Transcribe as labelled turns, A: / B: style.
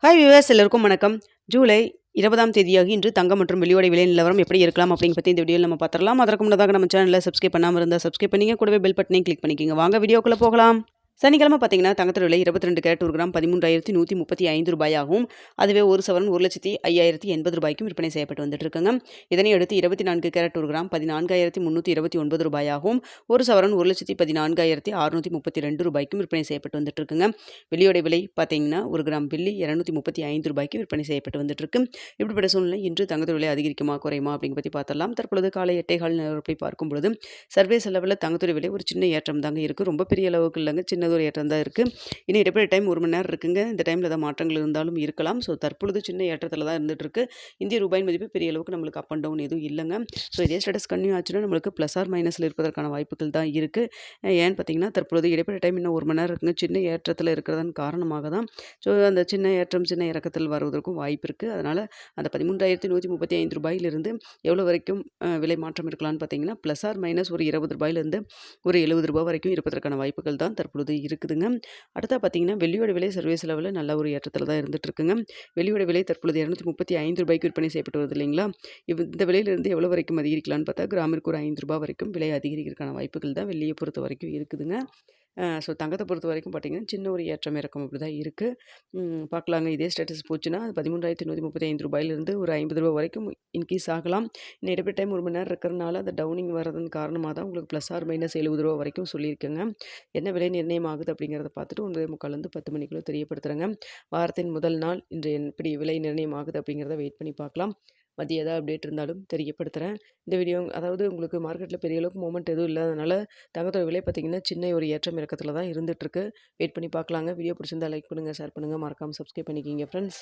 A: Hi viewers எல்லாருக்கும் வணக்கம். ஜூலை 20ஆம் தேதியாகி இன்று தங்கம் மற்றும் வெள்ளியோட விலை நிலவரம் எப்படி இருக்கலாம் அப்படின்னு பத்தி இந்த வீடியோவில் நம்ம பார்த்துடலாம். அதற்கு முன்னதாக நம்ம சேனலை சப்ஸ்கிரைப் பண்ணாமல் இருந்தால் சப்ஸ்கிரைப் பண்ணிங்க, கூடவே பெல் பட்டனையும் கிளிக் பண்ணிக்கோங்க. வாங்க வீடியோக்குள்ளே போகலாம். சனிக்கிழமை பார்த்தீங்கன்னா தங்கத்தோட விலை 22 கேரட் 1 கிராம் 13,135 ரூபாயாகவும், அதுவே ஒரு சவரன் 1,05,080 ரூபாய்க்கும் விற்பனை செய்யப்பட்டு வந்துட்டு இருக்குங்க. இதனை அடுத்து 24 கேரட் 1 கிராம் 14,329 ரூபாயாகவும், ஒரு சவரன் 1,14,632 ரூபாய்க்கும் விற்பனை செய்யப்பட்டு வந்துட்டு இருக்குங்க. வெள்ளியோட விலை பார்த்தீங்கன்னா 1 கிராம் வெள்ளி 235 ரூபாய்க்கு விற்பனை செய்யப்பட்டு வந்துட்டு இருக்கு. இப்படிப்பட்ட சூழ்நிலை இன்று தங்கத்தோட விலை அதிகரிக்குமா குறையுமா அப்படிங்க பற்றி பார்த்தரலாம். தற்பொழுது காலை 8:15 நிலவரப்படி பார்க்கும் பொழுது சர்வதேச அளவில் தங்கத்தோட விலை ஒரு சின்ன ஏற்றம் தாங்க இருக்குது. ரொம்ப பெரிய அளவுக்கு இல்லைங்க, சின்ன ஒரு ஏற்றம் தான் இருக்குது. இன்னும் இடைப்பட்ட டைம் 1 மணி நேரம் இருக்குங்க. இந்த டைமில் ஏதாவது மாற்றங்கள் இருந்தாலும் இருக்கலாம். ஸோ தற்பொழுது சின்ன ஏற்றத்தில் தான் இருந்துட்டு இருக்கு. இந்திய ரூபாயின் மதிப்பு பெரிய அளவுக்கு நம்மளுக்கு அப் அண்ட் டவுன் எதுவும் இல்லைங்க. ஸோ இதே ஸ்டேட்டஸ் கன்டினியூ ஆச்சுன்னா நம்மளுக்கு ப்ளஸ் ஆர் மைனஸில் இருப்பதற்கான வாய்ப்புகள் தான் இருக்குது. ஏன்னு பார்த்தீங்கன்னா தற்பொழுது இடைப்பட்ட டைம் இன்னும் 1 மணி நேரம் இருக்குங்க. சின்ன ஏற்றத்தில் இருக்கிறதன் காரணமாக தான் ஸோ அந்த சின்ன ஏற்றம் சின்ன இறக்கத்தில் வருவதற்கும் வாய்ப்பு இருக்குது. அதனால் அந்த 13,135 ரூபாயிலிருந்து எவ்வளோ வரைக்கும் விலை மாற்றம் இருக்கலாம்னு பார்த்தீங்கன்னா ப்ளஸ் ஆர் மைனஸ் ஒரு 20 ரூபாயிலிருந்து ஒரு 70 ரூபாய் வரைக்கும் இருப்பதற்கான வாய்ப்புகள் தான் தற்பொழுது இருக்குதுங்க. அடுத்தா பார்த்தீங்கன்னா வெள்ளியோட விலை சர்வதேச அளவில் நல்ல ஒரு ஏற்றத்தில் தான் இருந்துட்டு இருக்குங்க. வெள்ளியோட விலை தற்பொழுது 235 ரூபாய்க்கு விற்பனை செய்யப்பட்டு வருது இல்லைங்களா. இந்த விலையிலிருந்து எவ்வளோ வரைக்கும் அதிகரிக்கலாம்னு பார்த்தா கிராமிற்கு ஒரு 5 ரூபாய் வரைக்கும் விலை அதிகரிக்கிறதுக்கான வாய்ப்புகள் தான் வெள்ளியை பொறுத்த வரைக்கும் இருக்குதுங்க. ஸோ தங்கத்தை பொறுத்த வரைக்கும் பார்த்தீங்கன்னா சின்ன ஒரு ஏற்றம் இறக்கம் அப்படி தான் இருக்குது. பார்க்கலாங்க. இதே ஸ்டேட்டஸ் போச்சுன்னா 13,135 ரூபாயிலிருந்து ஒரு 50 ரூபாய் வரைக்கும் இன்க்ரீஸ் ஆகலாம். இன்னும் இடைப்பட்ட டைம் 1 மணி நேரம் இருக்கிறனால அந்த டவுனிங் வரதன் காரணமாக தான் உங்களுக்கு ப்ளஸ் ஆர் மைனஸ் 70 ரூபா வரைக்கும் சொல்லியிருக்கேங்க. என்ன விலை நிர்ணயம் ஆகுது அப்படிங்கிறத பார்த்துட்டு 9:45 10 மணிக்குள்ள தெரியப்படுத்துகிறேங்க. வாரத்தின் முதல் நாள் இன்று எப்படி விலை நிர்ணயம் ஆகுது அப்படிங்கிறத வெயிட் பண்ணி பார்க்கலாம். மதியம் ஏதாவது அப்டேட் இருந்தாலும் தெரியப்படுத்துகிறேன். இந்த வீடியோ அதாவது உங்களுக்கு மார்க்கெட்டில் பெரிய அளவுக்கு மூவ்மெண்ட் எதுவும் இல்லாதனால தங்கத்தோட விலை பார்த்தீங்கன்னா சின்ன ஒரு ஏற்றம் இறக்கத்தில் தான் இருந்துகிட்ருக்கு. வெயிட் பண்ணி பார்க்கலாங்க. வீடியோ பிடிச்சிருந்தா லைக் பண்ணுங்கள், ஷேர் பண்ணுங்கள், மறக்காமல் சப்ஸ்கிரைப் பண்ணிக்கிங்க ஃப்ரெண்ட்ஸ்.